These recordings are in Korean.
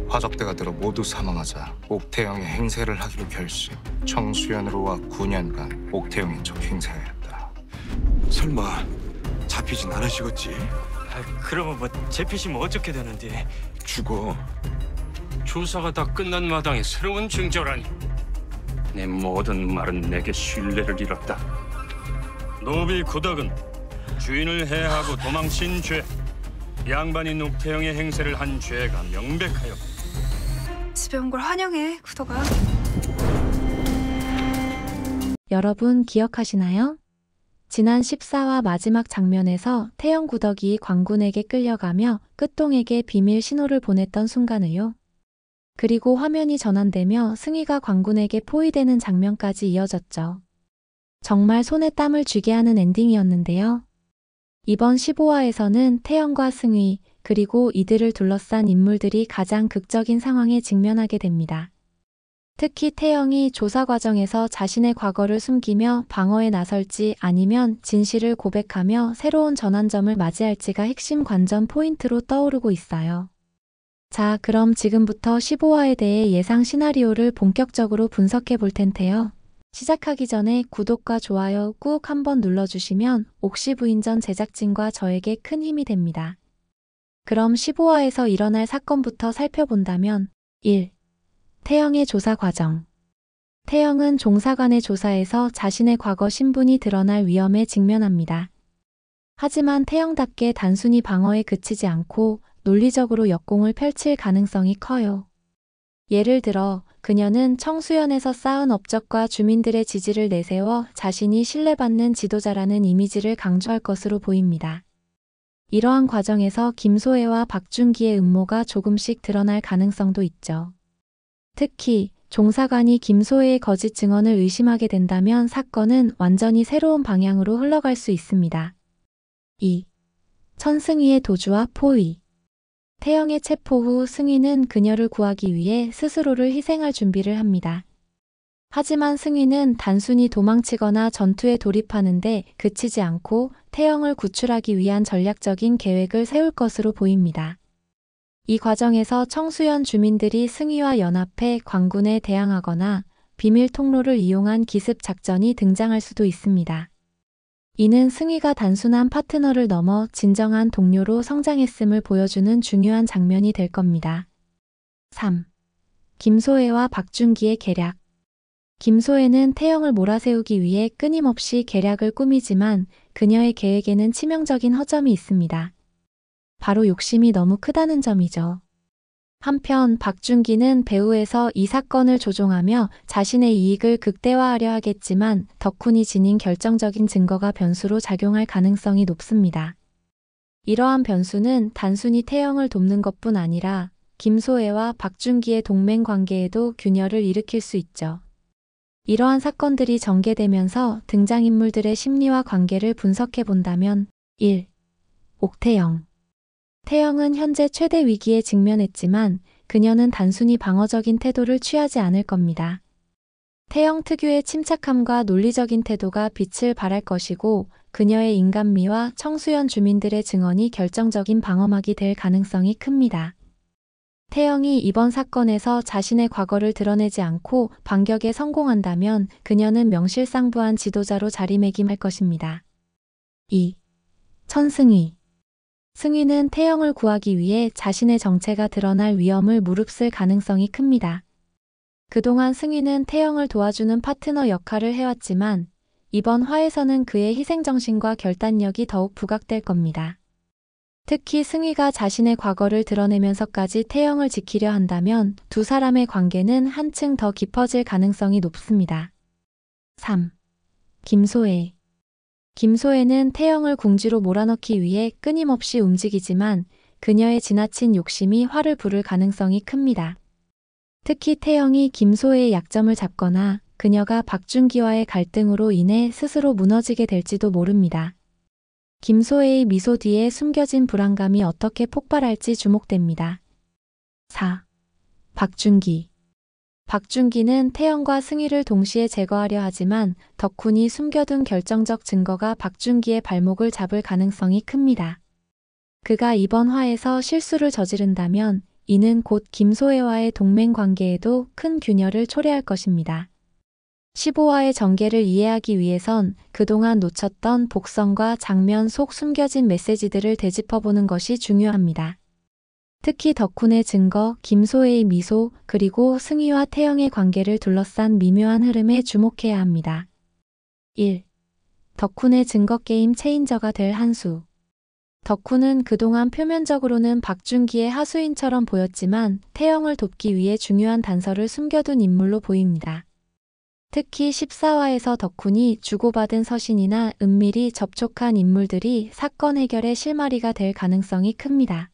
화적대가 들어 모두 사망하자 옥태영이 행세를 하기로 결심. 청수연으로와 9년간 옥태영인 척 행세하였다. 설마 잡히진 않으시겠지? 그러면 뭐 잡히시면 어떻게 되는데? 죽어. 조사가 다 끝난 마당에 새로운 징조라니. 내 모든 말은 내게 신뢰를 잃었다. 노비 구덕은 주인을 해하고 도망친 죄, 양반인 옥태영의 행세를 한 죄가 명백하여. 집에 온 걸 환영해, 구덕아. 여러분 기억하시나요? 지난 14화 마지막 장면에서 태영 구덕이 광군에게 끌려가며 끝동에게 비밀 신호를 보냈던 순간을요. 그리고 화면이 전환되며 승희가 광군에게 포위되는 장면까지 이어졌죠. 정말 손에 땀을 쥐게 하는 엔딩이었는데요. 이번 15화에서는 태영과 승희, 그리고 이들을 둘러싼 인물들이 가장 극적인 상황에 직면하게 됩니다. 특히 태영이 조사 과정에서 자신의 과거를 숨기며 방어에 나설지 아니면 진실을 고백하며 새로운 전환점을 맞이할지가 핵심 관전 포인트로 떠오르고 있어요. 자, 그럼 지금부터 15화에 대해 예상 시나리오를 본격적으로 분석해 볼 텐데요. 시작하기 전에 구독과 좋아요 꾹 한번 눌러주시면 옥시부인전 제작진과 저에게 큰 힘이 됩니다. 그럼 15화에서 일어날 사건부터 살펴본다면 1. 태영의 조사 과정. 태영은 종사관의 조사에서 자신의 과거 신분이 드러날 위험에 직면합니다. 하지만 태영답게 단순히 방어에 그치지 않고 논리적으로 역공을 펼칠 가능성이 커요. 예를 들어 그녀는 청수연에서 쌓은 업적과 주민들의 지지를 내세워 자신이 신뢰받는 지도자라는 이미지를 강조할 것으로 보입니다. 이러한 과정에서 김소혜와 박준기의 음모가 조금씩 드러날 가능성도 있죠. 특히 종사관이 김소혜의 거짓 증언을 의심하게 된다면 사건은 완전히 새로운 방향으로 흘러갈 수 있습니다. 2. 천승희의 도주와 포위. 태영의 체포 후 승희는 그녀를 구하기 위해 스스로를 희생할 준비를 합니다. 하지만 승희는 단순히 도망치거나 전투에 돌입하는데 그치지 않고 태영을 구출하기 위한 전략적인 계획을 세울 것으로 보입니다. 이 과정에서 청수연 주민들이 승희와 연합해 광군에 대항하거나 비밀 통로를 이용한 기습 작전이 등장할 수도 있습니다. 이는 승희가 단순한 파트너를 넘어 진정한 동료로 성장했음을 보여주는 중요한 장면이 될 겁니다. 3. 김소혜와 박준기의 계략. 김소혜는 태영을 몰아세우기 위해 끊임없이 계략을 꾸미지만 그녀의 계획에는 치명적인 허점이 있습니다. 바로 욕심이 너무 크다는 점이죠. 한편 박준기는 배후에서 이 사건을 조종하며 자신의 이익을 극대화하려 하겠지만 덕훈이 지닌 결정적인 증거가 변수로 작용할 가능성이 높습니다. 이러한 변수는 단순히 태영을 돕는 것뿐 아니라 김소혜와 박준기의 동맹 관계에도 균열을 일으킬 수 있죠. 이러한 사건들이 전개되면서 등장인물들의 심리와 관계를 분석해 본다면 1. 옥태영. 태영은 현재 최대 위기에 직면했지만 그녀는 단순히 방어적인 태도를 취하지 않을 겁니다. 태영 특유의 침착함과 논리적인 태도가 빛을 발할 것이고 그녀의 인간미와 청수연 주민들의 증언이 결정적인 방어막이 될 가능성이 큽니다. 태영이 이번 사건에서 자신의 과거를 드러내지 않고 반격에 성공한다면 그녀는 명실상부한 지도자로 자리매김할 것입니다. 2. 천승희. 승희는 태영을 구하기 위해 자신의 정체가 드러날 위험을 무릅쓸 가능성이 큽니다. 그동안 승희는 태영을 도와주는 파트너 역할을 해왔지만 이번 화에서는 그의 희생정신과 결단력이 더욱 부각될 겁니다. 특히 승희가 자신의 과거를 드러내면서까지 태영을 지키려 한다면 두 사람의 관계는 한층 더 깊어질 가능성이 높습니다. 3. 김소혜. 김소혜는 태영을 궁지로 몰아넣기 위해 끊임없이 움직이지만 그녀의 지나친 욕심이 화를 부를 가능성이 큽니다. 특히 태영이 김소혜의 약점을 잡거나 그녀가 박준기와의 갈등으로 인해 스스로 무너지게 될지도 모릅니다. 김소혜의 미소 뒤에 숨겨진 불안감이 어떻게 폭발할지 주목됩니다. 4. 박준기. 박준기는 태영과 승희를 동시에 제거하려 하지만 덕훈이 숨겨둔 결정적 증거가 박준기의 발목을 잡을 가능성이 큽니다. 그가 이번 화에서 실수를 저지른다면 이는 곧 김소혜와의 동맹 관계에도 큰 균열을 초래할 것입니다. 15화의 전개를 이해하기 위해선 그동안 놓쳤던 복선과 장면 속 숨겨진 메시지들을 되짚어보는 것이 중요합니다. 특히 덕훈의 증거, 김소혜의 미소, 그리고 승희와 태영의 관계를 둘러싼 미묘한 흐름에 주목해야 합니다. 1. 덕훈의 증거 게임 체인저가 될 한수. 덕훈은 그동안 표면적으로는 박준기의 하수인처럼 보였지만 태영을 돕기 위해 중요한 단서를 숨겨둔 인물로 보입니다. 특히 14화에서 덕훈이 주고받은 서신이나 은밀히 접촉한 인물들이 사건 해결의 실마리가 될 가능성이 큽니다.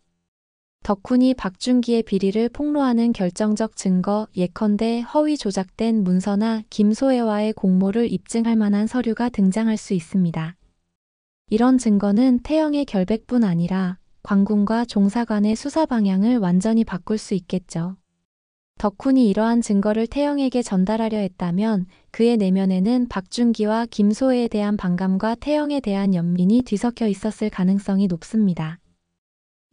덕훈이 박준기의 비리를 폭로하는 결정적 증거, 예컨대 허위 조작된 문서나 김소혜와의 공모를 입증할 만한 서류가 등장할 수 있습니다. 이런 증거는 태영의 결백뿐 아니라 광군과 종사관의 수사 방향을 완전히 바꿀 수 있겠죠. 덕훈이 이러한 증거를 태영에게 전달하려 했다면 그의 내면에는 박준기와 김소혜에 대한 반감과 태영에 대한 연민이 뒤섞여 있었을 가능성이 높습니다.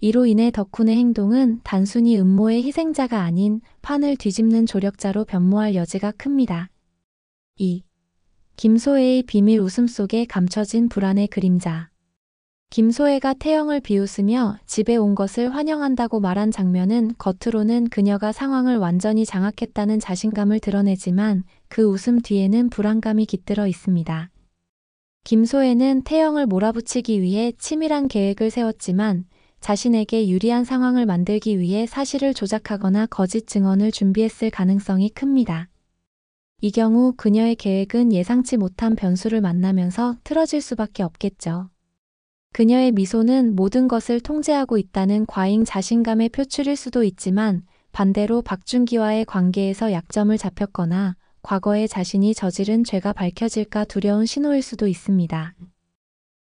이로 인해 덕훈의 행동은 단순히 음모의 희생자가 아닌 판을 뒤집는 조력자로 변모할 여지가 큽니다. 2. 김소혜의 비밀 웃음 속에 감춰진 불안의 그림자. 김소혜가 태영을 비웃으며 집에 온 것을 환영한다고 말한 장면은 겉으로는 그녀가 상황을 완전히 장악했다는 자신감을 드러내지만 그 웃음 뒤에는 불안감이 깃들어 있습니다. 김소혜는 태영을 몰아붙이기 위해 치밀한 계획을 세웠지만 자신에게 유리한 상황을 만들기 위해 사실을 조작하거나 거짓 증언을 준비했을 가능성이 큽니다. 이 경우 그녀의 계획은 예상치 못한 변수를 만나면서 틀어질 수밖에 없겠죠. 그녀의 미소는 모든 것을 통제하고 있다는 과잉 자신감의 표출일 수도 있지만 반대로 박준기와의 관계에서 약점을 잡혔거나 과거에 자신이 저지른 죄가 밝혀질까 두려운 신호일 수도 있습니다.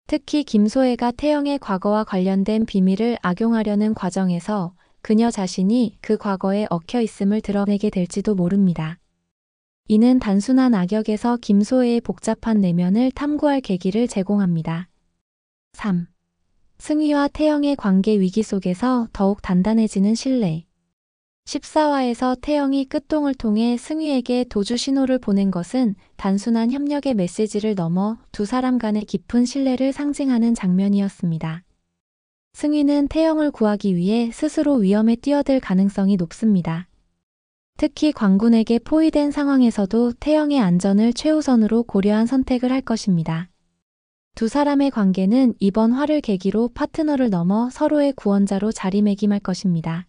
특히 김소혜가 태영의 과거와 관련된 비밀을 악용하려는 과정에서 그녀 자신이 그 과거에 얽혀 있음을 드러내게 될지도 모릅니다. 이는 단순한 악역에서 김소혜의 복잡한 내면을 탐구할 계기를 제공합니다. 3. 승희와 태영의 관계 위기 속에서 더욱 단단해지는 신뢰. 14화에서 태영이 끝동을 통해 승희에게 도주 신호를 보낸 것은 단순한 협력의 메시지를 넘어 두 사람 간의 깊은 신뢰를 상징하는 장면이었습니다. 승희는 태영을 구하기 위해 스스로 위험에 뛰어들 가능성이 높습니다. 특히 광군에게 포위된 상황에서도 태영의 안전을 최우선으로 고려한 선택을 할 것입니다. 두 사람의 관계는 이번 화를 계기로 파트너를 넘어 서로의 구원자로 자리매김할 것입니다.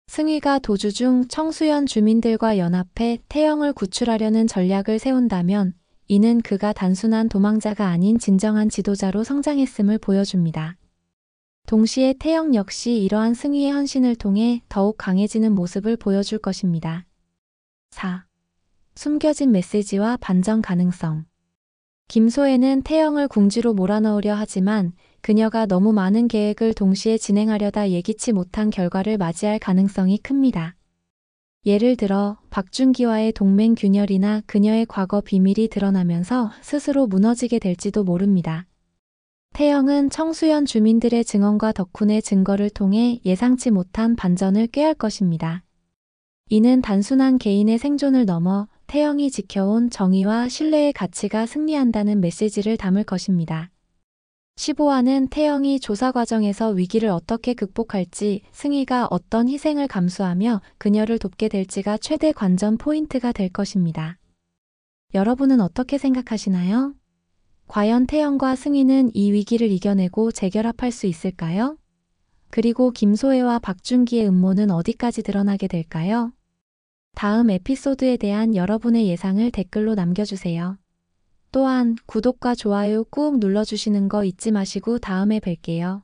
승희가 도주 중 청수연 주민들과 연합해 태영을 구출하려는 전략을 세운다면 이는 그가 단순한 도망자가 아닌 진정한 지도자로 성장했음을 보여줍니다. 동시에 태영 역시 이러한 승희의 헌신을 통해 더욱 강해지는 모습을 보여줄 것입니다. 4. 숨겨진 메시지와 반전 가능성. 김소혜는 태영을 궁지로 몰아넣으려 하지만 그녀가 너무 많은 계획을 동시에 진행하려다 예기치 못한 결과를 맞이할 가능성이 큽니다. 예를 들어 박준기와의 동맹 균열이나 그녀의 과거 비밀이 드러나면서 스스로 무너지게 될지도 모릅니다. 태영은 청수연 주민들의 증언과 덕훈의 증거를 통해 예상치 못한 반전을 꾀할 것입니다. 이는 단순한 개인의 생존을 넘어 태영이 지켜온 정의와 신뢰의 가치가 승리한다는 메시지를 담을 것입니다. 15화는 태영이 조사 과정에서 위기를 어떻게 극복할지, 승희가 어떤 희생을 감수하며 그녀를 돕게 될지가 최대 관전 포인트가 될 것입니다. 여러분은 어떻게 생각하시나요? 과연 태영과 승희는 이 위기를 이겨내고 재결합할 수 있을까요? 그리고 김소혜와 박준기의 음모는 어디까지 드러나게 될까요? 다음 에피소드에 대한 여러분의 예상을 댓글로 남겨주세요. 또한 구독과 좋아요 꾹 눌러주시는 거 잊지 마시고 다음에 뵐게요.